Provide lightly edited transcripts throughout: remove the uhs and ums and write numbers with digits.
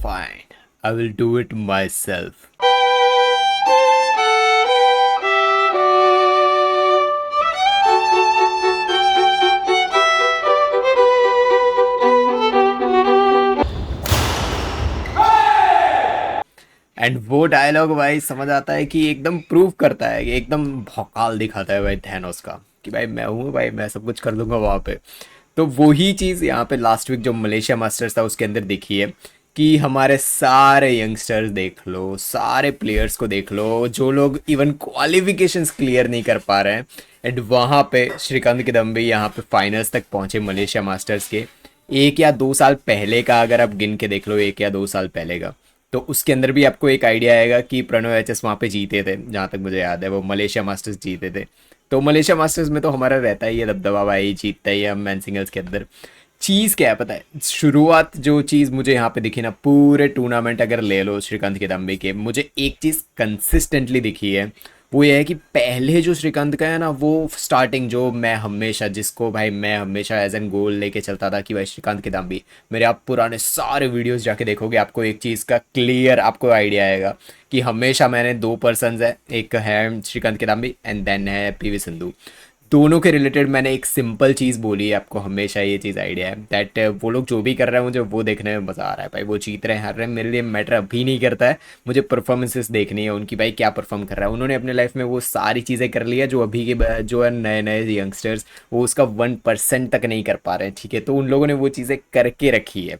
Fine, I will do it myself. And वो dialogue भाई समझ आता है कि एकदम प्रूव करता है कि एकदम भौकाल दिखाता है भाई थैनोस का कि भाई मैं हूँ भाई, मैं सब कुछ कर दूंगा वहाँ पे। तो वही चीज़ यहाँ पे लास्ट वीक जो मलेशिया मास्टर्स था उसके अंदर दिखी है कि हमारे सारे यंगस्टर्स देख लो, सारे प्लेयर्स को देख लो, जो लोग इवन क्वालिफिकेशंस क्लियर नहीं कर पा रहे हैं, एंड वहाँ पे श्रीकांत किदम्बी यहाँ पे फाइनल्स तक पहुँचे मलेशिया मास्टर्स के। 1 या 2 साल पहले का अगर आप गिन के देख लो, 1 या 2 साल पहले का, तो उसके अंदर भी आपको एक आइडिया आएगा कि प्रणव एचएस वहाँ पे जीते थे। जहाँ तक मुझे याद है वो मलेशिया मास्टर्स जीते थे। तो मलेशिया मास्टर्स में तो हमारा रहता ही है दबदबा भाई, जीतता ही है हम मैन सिंगल्स के अंदर। चीज़ क्या है पता है, शुरुआत जो चीज़ मुझे यहाँ पे दिखी ना, पूरे टूर्नामेंट अगर ले लो श्रीकांत किदम्बी के, मुझे एक चीज़ कंसिस्टेंटली दिखी है। वो ये है कि पहले जो श्रीकांत का है ना, वो स्टार्टिंग जो मैं हमेशा, जिसको भाई मैं हमेशा एज एन गोल लेके चलता था कि भाई श्रीकांत किदम्बी, मेरे आप पुराने सारे वीडियोस जाके देखोगे आपको एक चीज़ का क्लियर आपको आइडिया आएगा कि हमेशा मैंने दो पर्सनस है, एक है श्रीकांत किदम्बी एंड देन है पीवी सिंधु। दोनों के रिलेटेड मैंने एक सिंपल चीज़ बोली है आपको, हमेशा ये चीज़ आइडिया है दैट वो लोग जो भी कर रहे हैं मुझे वो देखने में मज़ा आ रहा है भाई। वो जीत रहे हैं हार रहे हैं मेरे लिए मैटर अभी नहीं करता है, मुझे परफॉर्मेंसेस देखनी है उनकी भाई, क्या परफॉर्म कर रहा है। उन्होंने अपने लाइफ में वो सारी चीज़ें कर ली है जो अभी के जो है नए नए यंगस्टर्स वो उसका 1% तक नहीं कर पा रहे हैं, ठीक है। तो उन लोगों ने वो चीज़ें करके रखी है।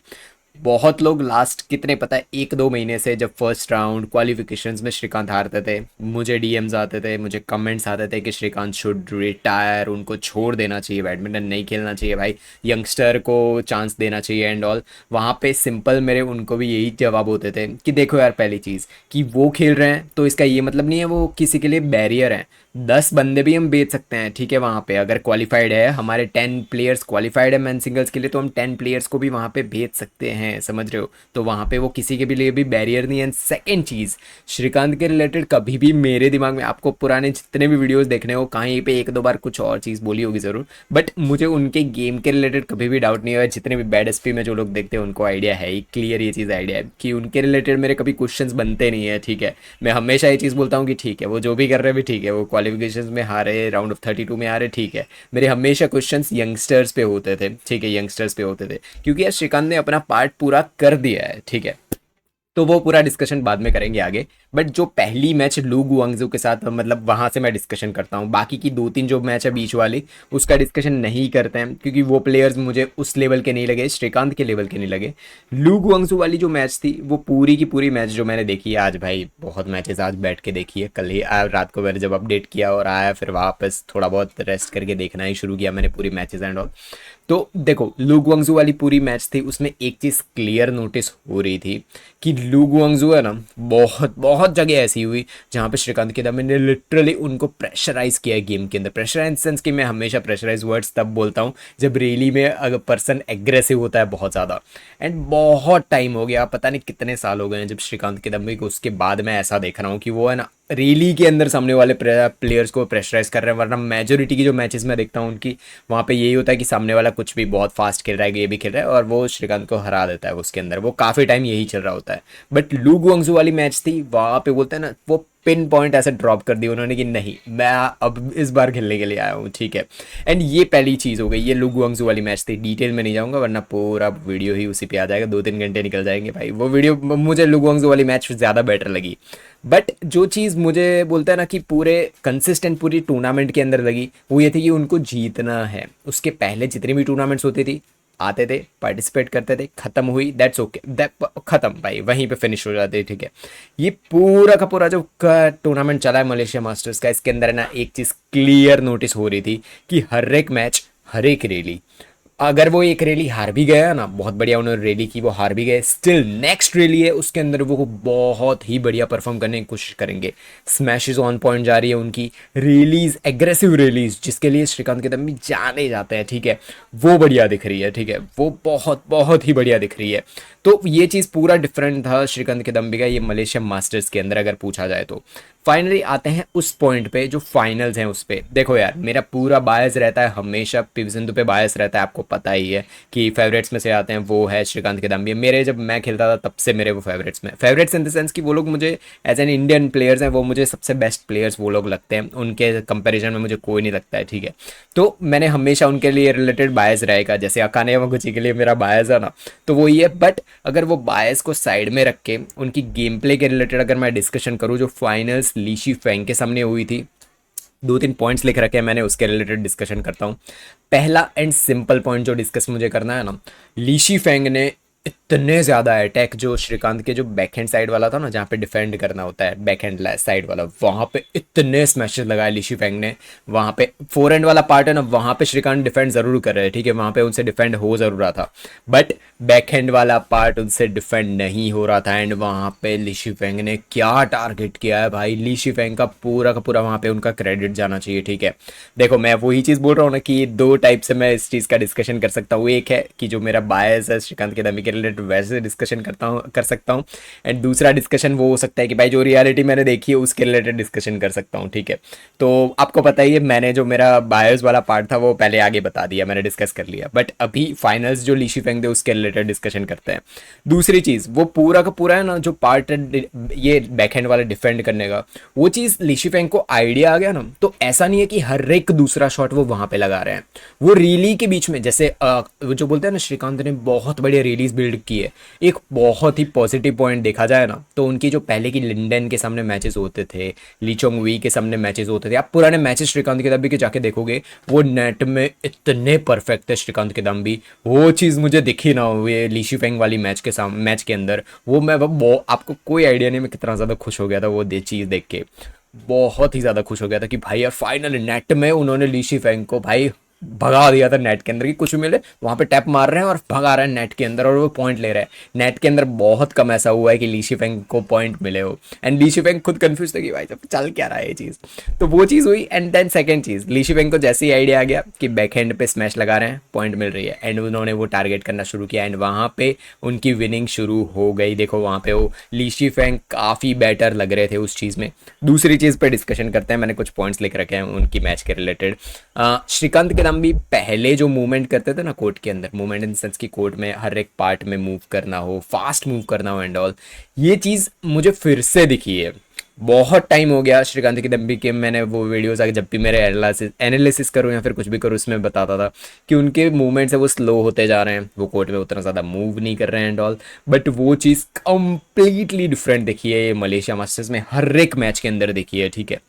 बहुत लोग लास्ट कितने पता है 1-2 महीने से, जब फर्स्ट राउंड क्वालिफिकेशंस में श्रीकांत हारते थे, मुझे डीएम्स आते थे, मुझे कमेंट्स आते थे कि श्रीकांत शुड रिटायर, उनको छोड़ देना चाहिए, बैडमिंटन नहीं खेलना चाहिए भाई, यंगस्टर को चांस देना चाहिए एंड ऑल। वहाँ पे सिंपल मेरे उनको भी यही जवाब होते थे कि देखो यार, पहली चीज़ कि वो खेल रहे हैं तो इसका ये मतलब नहीं है वो किसी के लिए बैरियर है। 10 बंदे भी हम बेच सकते हैं, ठीक है। वहाँ पे अगर क्वालिफाइड है, हमारे 10 प्लेयर्स क्वालिफाइड है मैन सिंगल्स के लिए, तो हम 10 प्लेयर्स को भी वहाँ पे बेच सकते हैं, समझ रहे हो। तो वहाँ पे वो किसी के भी लिए भी बैरियर नहीं है। एंड सेकेंड चीज़, श्रीकांत के रिलेटेड कभी भी मेरे दिमाग में, आपको पुराने जितने भी वीडियोज़ देखने हो, कहीं पे 1-2 बार कुछ और चीज़ बोली होगी ज़रूर, बट मुझे उनके गेम के रिलेटेड कभी भी डाउट नहीं हुआ। जितने भी बैड एसपी में जो लोग देखते हैं उनको आइडिया है, क्लियर ये चीज़ आइडिया है कि उनके रिलेटेड मेरे कभी क्वेश्चंस बनते नहीं है, ठीक है। मैं हमेशा ये चीज़ बोलता हूँ कि ठीक है, वो जो भी कर रहे हैं भी ठीक है, वो क्वालिफिकेशन में हारे, राउंड ऑफ 32 में हारे, ठीक है। मेरे हमेशा क्वेश्चंस यंगस्टर्स पे होते थे, ठीक है, यंगस्टर्स पे होते थे, क्योंकि यार श्रीकांत ने अपना पार्ट पूरा कर दिया है, ठीक है। तो वो पूरा डिस्कशन बाद में करेंगे आगे। बट जो पहली मैच लू गुआंगजू के साथ, मतलब वहाँ से मैं डिस्कशन करता हूँ। बाकी की 2-3 जो मैच है बीच वाली, उसका डिस्कशन नहीं करते हैं, क्योंकि वो प्लेयर्स मुझे उस लेवल के नहीं लगे, श्रीकांत के लेवल के नहीं लगे। लू गुआंगजू वाली जो मैच थी, वो पूरी की पूरी मैच जो मैंने देखी है आज, भाई बहुत मैचेस आज बैठ के देखी है। कल ही रात को मैंने जब अपडेट किया और आया, फिर वापस थोड़ा बहुत रेस्ट करके देखना ही शुरू किया मैंने पूरी मैचेस एंड ऑल। तो देखो, लू गुआंगजू वाली पूरी मैच थी, उसमें एक चीज़ क्लियर नोटिस हो रही थी कि लू गुआंगजू है ना, बहुत बहुत जगह ऐसी हुई जहाँ पे श्रीकांत किदम्बी ने लिटरली उनको प्रेशराइज किया है गेम के अंदर। प्रेशर इन सेंस कि मैं हमेशा प्रेशराइज वर्ड्स तब बोलता हूँ जब रैली में अगर पर्सन एग्रेसिव होता है बहुत ज़्यादा। एंड बहुत टाइम हो गया, पता नहीं कितने साल हो गए हैं जब श्रीकांत किदम्बी को उसके बाद मैं ऐसा देख रहा हूँ कि वो है ना रैली के अंदर सामने वाले प्लेयर्स को प्रेशराइज कर रहे हैं। वरना मेजोरिटी की जो मैचेस में देखता हूँ उनकी, वहाँ पे यही होता है कि सामने वाला कुछ भी बहुत फास्ट खेल रहा है, ये भी खेल रहा है, और वो श्रीकांत को हरा देता है उसके अंदर। वो काफ़ी टाइम यही चल रहा होता है। बट लू गुआंगजू वाली मैच थी, वहाँ पे बोलते हैं ना, वो पिन पॉइंट ऐसे ड्रॉप कर दिया उन्होंने कि नहीं, मैं अब इस बार खेलने के लिए आया हूँ, ठीक है। एंड ये पहली चीज़ हो गई, ये लू गुआंगजू वाली मैच थी। डिटेल में नहीं जाऊँगा वरना पूरा वीडियो ही उसी पे आ जाएगा, 2-3 घंटे निकल जाएंगे भाई। वो वीडियो मुझे लू गुआंगजू वाली मैच ज़्यादा बेटर लगी। बट जो चीज़ मुझे बोलता है ना कि पूरे कंसिस्टेंट पूरी टूर्नामेंट के अंदर लगी, वो ये थी कि उनको जीतना है। उसके पहले जितनी भी टूर्नामेंट्स होती थी, आते थे, पार्टिसिपेट करते थे, खत्म हुई, दैट्स ओके, दैट खत्म भाई, वहीं पे फिनिश हो जाते, ठीक है। ये पूरा का पूरा जो टूर्नामेंट चला है मलेशिया मास्टर्स का, इसके अंदर है ना एक चीज़ क्लियर नोटिस हो रही थी कि हर एक मैच, हर एक रैली, अगर वो एक रैली हार भी गया ना, बहुत बढ़िया उन्होंने रैली की, वो हार भी गए, स्टिल नेक्स्ट रैली है उसके अंदर वो बहुत ही बढ़िया परफॉर्म करने की कोशिश करेंगे। स्मैशेस ऑन पॉइंट जा रही है उनकी, रैलीज एग्रेसिव रैलीज जिसके लिए श्रीकांत किदम्बी जाने जाते हैं, ठीक है, वो बढ़िया दिख रही है, ठीक है, वो बहुत बहुत ही बढ़िया दिख रही है। तो ये चीज़ पूरा डिफरेंट था श्रीकांत किदम्बी का ये मलेशिया मास्टर्स के अंदर अगर पूछा जाए तो। फाइनली आते हैं उस पॉइंट पे जो फाइनल्स हैं उस पे। देखो यार मेरा पूरा बायस रहता है हमेशा पीवी सिंधु पे, बायस रहता है, आपको पता ही है कि फेवरेट्स में से आते हैं वो है श्रीकांत किदम्बी। मेरे जब मैं खेलता था तब से मेरे वो फेवरेट्स में, फेवरेट्स इन द सेंस कि वो लोग मुझे एज एन इंडियन प्लेयर्स हैं, वो मुझे सबसे बेस्ट प्लेयर्स वो लोग लगते हैं, उनके कंपेरिजन में मुझे कोई नहीं लगता है, ठीक है। तो मैंने हमेशा उनके लिए रिलेटेड बायस रहेगा, जैसे अकाने यमागुची के लिए मेरा बायस है ना, तो वो ये है। बट अगर वो बायस को साइड में रख के उनकी गेम प्ले के रिलेटेड अगर मैं डिस्कशन करूँ, जो फाइनल्स लीशी फेंग के सामने हुई थी, 2-3 पॉइंट्स लिख रखे हैं मैंने, उसके रिलेटेड डिस्कशन करता हूँ। पहला एंड सिंपल पॉइंट जो डिस्कस मुझे करना है ना, लीशी फेंग ने इतने ज़्यादा अटैक, जो श्रीकांत के जो बैक हैंड साइड वाला था ना, जहाँ पे डिफेंड करना होता है बैक हैंड साइड वाला, वहाँ पे इतने स्मैशेस लगाए लीशी फेंग ने। वहाँ पे फोर हैंड वाला पार्ट है ना, वहाँ पे श्रीकांत डिफेंड ज़रूर कर रहे हैं, ठीक है, वहाँ पे उनसे डिफेंड हो ज़रूर रहा था, बट बैक हैंड वाला पार्ट उनसे डिफेंड नहीं हो रहा था। एंड वहाँ पे लीशी फेंग ने क्या टारगेट किया है भाई, लीशी फेंग का पूरा वहाँ पे उनका क्रेडिट जाना चाहिए, ठीक है। देखो मैं वही चीज़ बोल रहा हूँ ना कि दो टाइप से मैं इस चीज़ का डिस्कशन कर सकता हूँ। एक है कि जो मेरा बायस है श्रीकांत किदम्बी के रिलेटेड, वैसे डिस्कशन कर सकता हूँ। एंड दूसरा डिस्कशन वो हो सकता है कि भाई जो रियलिटी मैंने देखी है उसके रिलेटेड डिस्कशन कर सकता हूँ, ठीक है। तो आपको पता ही है मैंने जो मेरा बायस वाला पार्ट था वो पहले आगे बता दिया, मैंने डिस्कस कर लिया। बट अभी फाइनल्स जो लीशी फेंग थे उसके रिलेटेड डिस्कशन करते हैं। दूसरी चीज़, वो पूरा का पूरा है ना जो पार्ट है ये बैकहैंड वाला डिफेंड करने का, वो चीज़ लीशी फेंग को आइडिया आ गया ना, तो ऐसा नहीं है कि हर एक दूसरा शॉट वो वहाँ पे लगा रहे हैं, वो रीली के बीच में, जैसे वो जो बोलते हैं ना श्रीकांत ने बहुत बढ़िया रीलीज बिल्ड की है। एक बहुत ही पॉजिटिव पॉइंट देखा जाए ना, तो उनकी जो पहले की लिंडन के सामने मैचेस होते थे, ली चोंग वी के सामने मैचेस होते थे, आप पुराने मैचेस श्रीकांत किदम्बी के जाके देखोगे, वो नेट में इतने परफेक्ट है श्रीकांत किदम्बी। वो चीज़ मुझे दिखी ना ये लीशी फेंग वाली मैच के अंदर, वो मैं आपको कोई आइडिया नहीं मैं कितना ज़्यादा खुश हो गया था वो चीज़ देख के, बहुत ही ज़्यादा खुश हो गया था कि भाई यार फाइनल नेट में उन्होंने लीशी फेंग को भाई भगा दिया था नेट के अंदर, कि कुछ भी मिले वहाँ पे टैप मार रहे हैं और भगा रहे हैं नेट के अंदर और वो पॉइंट ले रहे हैं। नेट के अंदर बहुत कम ऐसा हुआ है कि लीशी फेंग को पॉइंट मिले हो, एंड लीशी फेंग खुद कंफ्यूज था कि भाई जब चल क्या रहा है ये चीज़, तो वो चीज़ हुई। एंड देन सेकंड चीज़, लीशी फेंग को जैसे ही आइडिया आ गया कि बैक हैंड पे स्मैश लगा रहे हैं पॉइंट मिल रही है, एंड उन्होंने वो टारगेट करना शुरू किया, एंड वहाँ पे उनकी विनिंग शुरू हो गई। देखो वहाँ पे वो लीशी फेंग काफ़ी बेटर लग रहे थे उस चीज़ में। दूसरी चीज़ पे डिस्कशन करते हैं, मैंने कुछ पॉइंट्स लिख रखे हैं उनकी मैच के रिलेटेड। श्रीकांत किदम्बी पहले जो मूवमेंट करते थे ना कोर्ट के अंदर, मूवमेंट इन सेंस की कोर्ट में हर एक पार्ट में मूव करना हो, फास्ट मूव करना हो एंड ऑल, ये चीज़ मुझे फिर से दिखी है। बहुत टाइम हो गया श्रीकांत किदम्बी के, मैंने वो वीडियोस आगे जब भी मेरे एनालिसिस करूँ या फिर कुछ भी करूँ उसमें बताता था कि उनके मूवमेंट्स है वो स्लो होते जा रहे हैं, वो कोर्ट में उतना ज़्यादा मूव नहीं कर रहे हैं एंड ऑल। बट वो चीज़ कंप्लीटली डिफरेंट दिखी है ये मलेशिया मास्टर्स में, हर एक मैच के अंदर दिखी है, ठीक है।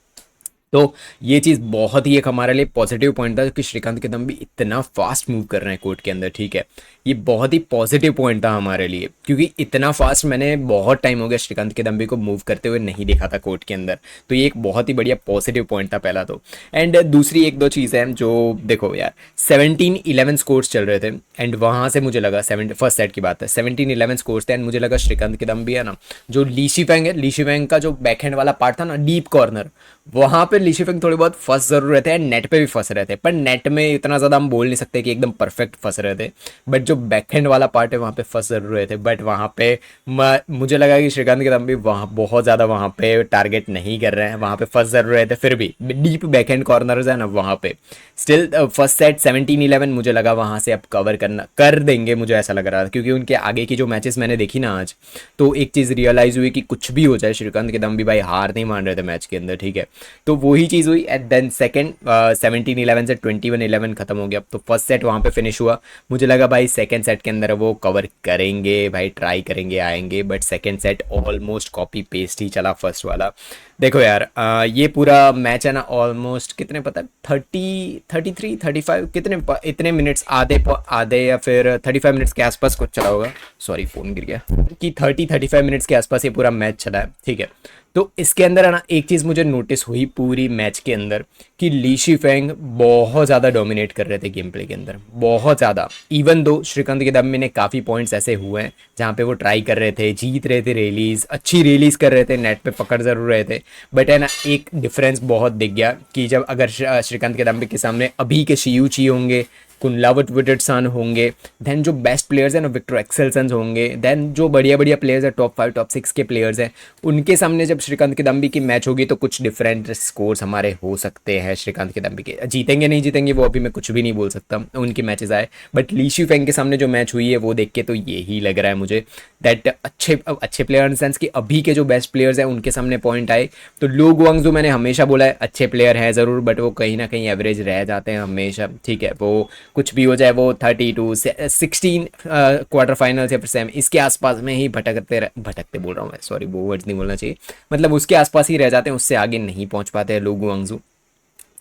तो ये चीज़ बहुत ही एक हमारे लिए पॉजिटिव पॉइंट था कि श्रीकांत किदम्बी इतना फास्ट मूव कर रहे हैं कोर्ट के अंदर, ठीक है। ये बहुत ही पॉजिटिव पॉइंट था हमारे लिए, क्योंकि इतना फास्ट मैंने बहुत टाइम हो गया श्रीकांत किदम्बी को मूव करते हुए नहीं देखा था कोर्ट के अंदर, तो ये एक बहुत ही बढ़िया पॉजिटिव पॉइंट था पहला तो। एंड दूसरी एक दो चीज़ है जो देखो यार, 17-11 स्कोर्स चल रहे थे, एंड वहाँ से मुझे लगा फर्स्ट सेट की बात है, 17-11 स्कोर्स थे, एंड मुझे लगा श्रीकांत किदम्बी है ना, जो लीशी फेंग है, लीशी फेंग का जो बैकहैंड वाला पार्ट था ना डीप कॉर्नर, वहाँ पे लीशी फेंग थोड़ी बहुत फंस जरूर रहते हैं, नेट पे भी फंस रहे थे, पर नेट में इतना ज़्यादा हम बोल नहीं सकते कि एकदम परफेक्ट फंस रहे थे, बट जो बैकहैंड वाला पार्ट है वहाँ पे फंस जरूर रहे थे। बट वहाँ पे मुझे लगा कि श्रीकांत किदम्बी वहाँ बहुत ज़्यादा वहाँ पे टारगेट नहीं कर रहे हैं, वहाँ पे फंस जरूर रहे थे, फिर भी डीप बैकहैंड कॉर्नर्स है ना वहाँ पे स्टिल फर्स्ट सेट 17-11 मुझे लगा वहाँ से अब कवर कर देंगे, मुझे ऐसा लग रहा था, क्योंकि उनके आगे की जो मैचेस मैंने देखी ना आज, तो एक चीज़ रियलाइज़ हुई कि कुछ भी हो जाए श्रीकांत किदम्बी भाई हार नहीं मान रहे थे मैच के अंदर, ठीक है। तो वही चीज़ हुई। एंड देन सेकंड 17-11 से 21-11 खत्म हो गया, तो फर्स्ट सेट वहाँ पे फिनिश हुआ, मुझे लगा भाई सेकंड सेट के अंदर वो कवर करेंगे भाई, ट्राई करेंगे आएंगे, but second set almost copy paste ही चला फर्स्ट वाला। देखो यार ये पूरा मैच है ना ऑलमोस्ट कितने पता है 33-35 कितने इतने मिनट्स आधे या फिर 35 मिनट्स के आसपास कुछ चला होगा, सॉरी फ़ोन गिर गया, कि 30-35 मिनट्स के आसपास ये पूरा मैच चला है, ठीक है। तो इसके अंदर है ना एक चीज़ मुझे नोटिस हुई पूरी मैच के अंदर कि लीशी फेंग बहुत ज़्यादा डोमिनेट कर रहे थे गेम प्ले के अंदर, बहुत ज़्यादा। इवन दो श्रीकांत किदम्बी ने काफ़ी पॉइंट्स ऐसे हुए हैं जहाँ पे वो ट्राई कर रहे थे, जीत रहे थे रेलीज, अच्छी रेलीज कर रहे थे, नेट पे पकड़ ज़रूर रहे थे, बट है ना एक डिफरेंस बहुत दिख गया कि जब अगर श्रीकांत किदम्बी के सामने अभी के शियूची होंगे कुनलावत विटरसन होंगे, देन जो बेस्ट प्लेयर्स हैं ना विक्टर एक्सेलसन होंगे, देन जो बढ़िया बढ़िया प्लेयर्स हैं टॉप 5 टॉप 6 के प्लेयर्स हैं, उनके सामने जब श्रीकांत किदम्बी की मैच होगी तो कुछ डिफरेंट स्कोर्स हमारे हो सकते हैं। श्रीकांत किदम्बी के जीतेंगे नहीं जीतेंगे वो अभी मैं कुछ भी नहीं बोल सकता, उनके मैचेस आए, बट ली शिफेंग के सामने जो मैच हुई है वो देख के तो यही लग रहा है मुझे दैट अच्छे प्लेयर इन सेंस कि अभी के जो बेस्ट प्लेयर्स हैं उनके सामने पॉइंट आए। तो लो गुआंगजू मैंने हमेशा बोला है अच्छे प्लेयर हैं ज़रूर, बट वो कहीं ना कहीं एवरेज रह जाते हैं हमेशा, ठीक है। वो कुछ भी हो जाए वो 32 16 क्वार्टर फाइनल्स या फिर सेमी इसके आसपास में ही भटकते बोल रहा हूँ मैं, सॉरी वो वर्ड्स नहीं बोलना चाहिए, मतलब उसके आसपास ही रह जाते हैं, उससे आगे नहीं पहुंच पाते हैं लो गुआंगजू।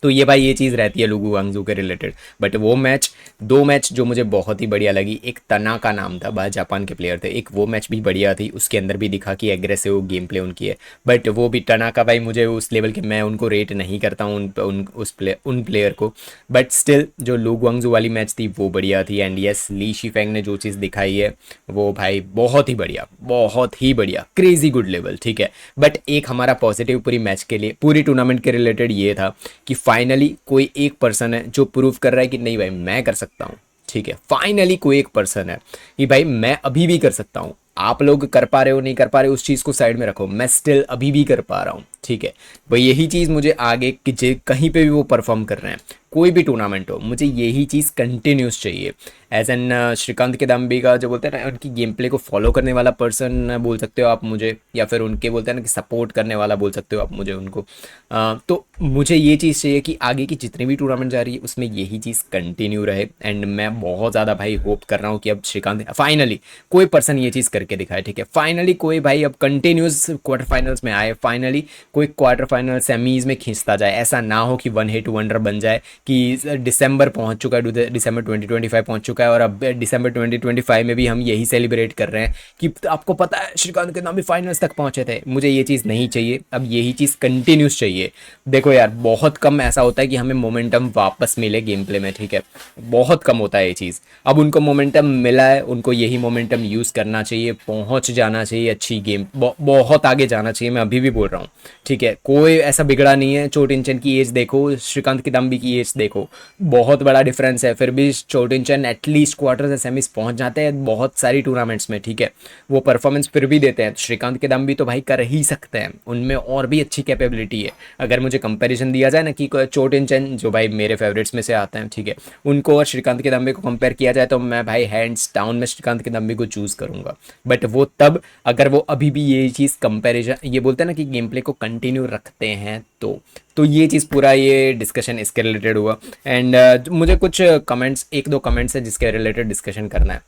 तो ये भाई ये चीज़ रहती है लुगु वांगजू के रिलेटेड। बट वो मैच, दो मैच जो मुझे बहुत ही बढ़िया लगी, एक तना का नाम था, बाहर जापान के प्लेयर थे, एक वो मैच भी बढ़िया थी, उसके अंदर भी दिखा कि एग्रेसिव गेम प्ले उनकी है। बट वो भी तना का भाई मुझे उस लेवल के मैं उनको रेट नहीं करता हूँ उन प्लेयर को, बट स्टिल जो लुगु वांगजू वाली मैच थी वो बढ़िया थी। एंड यस ली शिफेंग ने जो चीज़ दिखाई है वो भाई बहुत ही बढ़िया क्रेजी गुड लेवल, ठीक है। बट एक हमारा पॉजिटिव पूरी मैच के लिए पूरी टूर्नामेंट के रिलेटेड ये था कि फाइनली कोई एक पर्सन है जो प्रूव कर रहा है कि नहीं भाई मैं कर सकता हूँ, ठीक है। फाइनली कोई एक पर्सन है कि भाई मैं अभी भी कर सकता हूँ, आप लोग कर पा रहे हो नहीं कर पा रहे हो उस चीज़ को साइड में रखो, मैं स्टिल अभी भी कर पा रहा हूँ, ठीक है। भाई यही चीज़ मुझे आगे कि कहीं पे भी वो परफॉर्म कर रहे हैं, कोई भी टूर्नामेंट हो, मुझे यही चीज़ कंटिन्यूस चाहिए। एज एन श्रीकांत किदम्बी का जो बोलते हैं ना उनकी गेम प्ले को फॉलो करने वाला पर्सन बोल सकते हो आप मुझे, या फिर उनके बोलते हैं ना कि सपोर्ट करने वाला बोल सकते हो आप मुझे उनको। तो मुझे ये चीज़ चाहिए कि आगे की जितनी भी टूर्नामेंट जा रही है उसमें यही चीज़ कंटिन्यू रहे। एंड मैं बहुत ज़्यादा भाई होप कर रहा हूँ कि अब श्रीकांत फाइनली कोई पर्सन ये चीज़ करके दिखाए, ठीक है। फाइनली कोई भाई अब कंटिन्यूस क्वार्टर फाइनल्स में आए, फाइनली कोई क्वार्टर फाइनल सेमीज में खींचता जाए, ऐसा ना हो कि वन हिट वंडर बन जाए कि दिसंबर पहुंच चुका है, दिसंबर 2025 पहुंच चुका है और अब दिसंबर 2025 में भी हम यही सेलिब्रेट कर रहे हैं कि आपको पता है श्रीकांत किदम्बी फाइनल्स तक पहुंचे थे। मुझे ये चीज़ नहीं चाहिए, अब यही चीज़ कंटिन्यूस चाहिए। देखो यार बहुत कम ऐसा होता है कि हमें मोमेंटम वापस मिले गेम प्ले में, ठीक है, बहुत कम होता है ये चीज़। अब उनको मोमेंटम मिला है, उनको यही मोमेंटम यूज़ करना चाहिए, पहुंच जाना चाहिए अच्छी गेम, बहुत आगे जाना चाहिए, मैं अभी भी बोल रहा हूँ, ठीक है। कोई ऐसा बिगड़ा नहीं है, चोटिंचन की एज देखो, श्रीकांत किदम्बी की एज देखो, बहुत बड़ा डिफरेंस है। फिर भी चोटिंचन एटलीस्ट क्वार्टर से सेमीज पहुंच जाते हैं बहुत सारी टूर्नामेंट्स में, ठीक है, वो परफॉर्मेंस फिर भी देते हैं। श्रीकांत किदम्बी तो भाई कर ही सकते हैं, उनमें और भी अच्छी कैपेबिलिटी है। अगर मुझे कंपैरिजन दिया जाए ना कि चोटिंचन जो भाई मेरे फेवरेट्स में से आते हैं, ठीक है, उनको और श्रीकांत किदम्बी को कंपेयर किया जाए तो मैं भाई हैंड्स डाउन में श्रीकांत किदम्बी को चूज़ करूंगा। बट वो तब अगर वो अभी भी ये चीज़ कंपैरिजन ये बोलते हैं ना कि गेम प्ले को कंटिन्यू रखते हैं तो ये चीज़ पूरा ये डिस्कशन इसके रिलेटेड हुआ। एंड मुझे कुछ कमेंट्स, एक दो कमेंट्स है जिसके रिलेटेड डिस्कशन करना है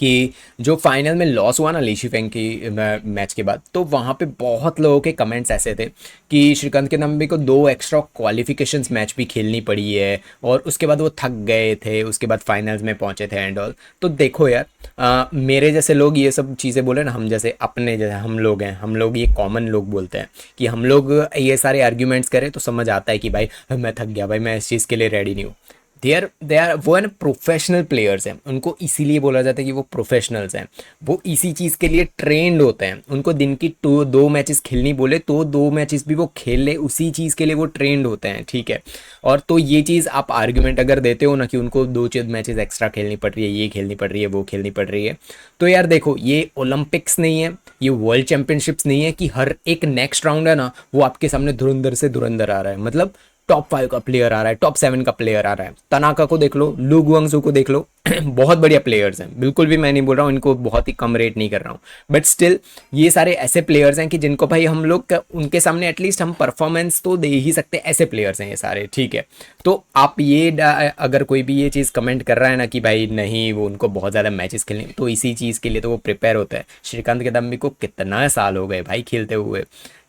कि जो फाइनल में लॉस हुआ ना ली शिफेंग की मैच के बाद, तो वहाँ पे बहुत लोगों के कमेंट्स ऐसे थे कि श्रीकांत किदम्बी को 2 एक्स्ट्रा क्वालिफिकेशंस मैच भी खेलनी पड़ी है और उसके बाद वो थक गए थे, उसके बाद फाइनल्स में पहुँचे थे एंड ऑल। तो देखो यार मेरे जैसे लोग ये सब चीज़ें बोले ना, हम जैसे अपने जैसे हम लोग हैं, हम लोग ये कॉमन लोग बोलते हैं कि हम लोग ये सारे आर्ग्यूमेंट्स करें तो समझ आता है कि भाई मैं थक गया, भाई मैं इस चीज़ के लिए रेडी नहीं हूँ। दे आर वो है ना प्रोफेशनल प्लेयर्स हैं, उनको इसीलिए बोला जाता है कि वो प्रोफेशनल्स हैं, वो इसी चीज़ के लिए ट्रेंड होते हैं। उनको दिन की 2 मैचेस खेलनी बोले तो 2 मैचेस भी वो खेल ले, उसी चीज़ के लिए वो ट्रेंड होते हैं, ठीक है। और तो ये चीज़ आप आर्ग्यूमेंट अगर देते हो ना कि उनको 2 मैचेस एक्स्ट्रा खेलनी पड़ रही है, ये खेलनी पड़ रही है, वो खेलनी पड़ रही है, तो यार देखो ये ओलंपिक्स नहीं है, ये वर्ल्ड चैंपियनशिप्स नहीं है कि हर एक नेक्स्ट राउंड है ना वो आपके सामने धुरंधर से धुरंधर आ रहा है, मतलब टॉप 5 का प्लेयर आ रहा है, टॉप 7 का प्लेयर आ रहा है। तनाका को देख लो, लू गुआंगजू को देख लो बहुत बढ़िया प्लेयर्स हैं, बिल्कुल भी मैं नहीं बोल रहा हूँ इनको बहुत ही कम रेट नहीं कर रहा हूँ, बट स्टिल ये सारे ऐसे प्लेयर्स हैं कि जिनको भाई हम लोग उनके सामने एटलीस्ट हम परफॉर्मेंस तो दे ही सकते हैं, ऐसे प्लेयर्स हैं ये सारे, ठीक है। तो आप ये अगर कोई भी ये चीज़ कमेंट कर रहा है ना कि भाई नहीं वो उनको बहुत ज़्यादा मैचेस खेलने, तो इसी चीज़ के लिए तो वो प्रिपेयर होता है। श्रीकांत किदम्बी को कितना साल हो गए भाई खेलते हुए,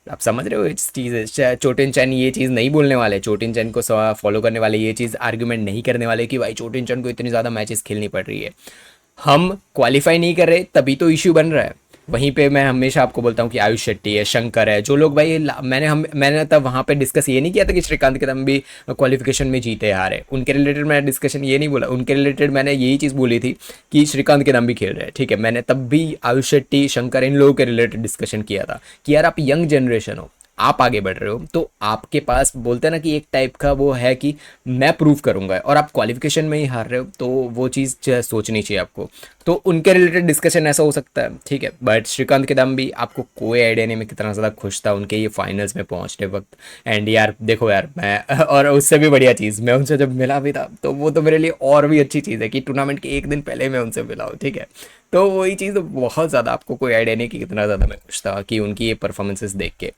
आप समझ रहे हो इस चीज़। चोटिंचन ये चीज़ नहीं बोलने वाले, चोटिंचन को फॉलो करने वाले ये चीज़ आर्ग्यूमेंट नहीं करने वाले कि भाई चोटिंचन को इतनी ज़्यादा मैचेस खेलनी पड़ रही है, हम क्वालिफाई नहीं कर रहे तभी तो इश्यू बन रहा है। वहीं पे मैं हमेशा आपको बोलता हूँ कि आयुष शेट्टी है, शंकर है, जो लोग भाई मैंने तब वहाँ पे डिस्कस ये नहीं किया था कि श्रीकांत किदम्बी क्वालिफिकेशन में जीते हारे, उनके रिलेटेड मैंने डिस्कशन ये नहीं बोला, उनके रिलेटेड मैंने यही चीज़ बोली थी कि श्रीकांत किदम्बी खेल रहे हैं, ठीक है। मैंने तब भी आयुष शेट्टी, शंकर, इन लोगों के रिलेटेड डिस्कशन किया था कि यार आप यंग जनरेशन हो, आप आगे बढ़ रहे हो तो आपके पास बोलते हैं ना कि एक टाइप का वो है कि मैं प्रूव करूंगा, और आप क्वालिफिकेशन में ही हार रहे हो, तो वो चीज़ सोचनी चाहिए आपको। तो उनके रिलेटेड डिस्कशन ऐसा हो सकता है, ठीक है। बट श्रीकांत के दम भी आपको कोई आइडिया नहीं मैं कितना ज़्यादा खुश था उनके ये फाइनल्स में पहुंचने वक्त। एंड यार देखो यार मैं और उससे भी बढ़िया चीज़, मैं उनसे जब मिला भी था तो वो तो मेरे लिए और भी अच्छी चीज़ है कि टूर्नामेंट के एक दिन पहले मैं उनसे मिला हूँ, ठीक है। तो वही चीज़ बहुत ज़्यादा, आपको कोई आइडिया नहीं कि कितना ज़्यादा मैं खुश था कि उनकी ये परफॉर्मेंसेस देख के।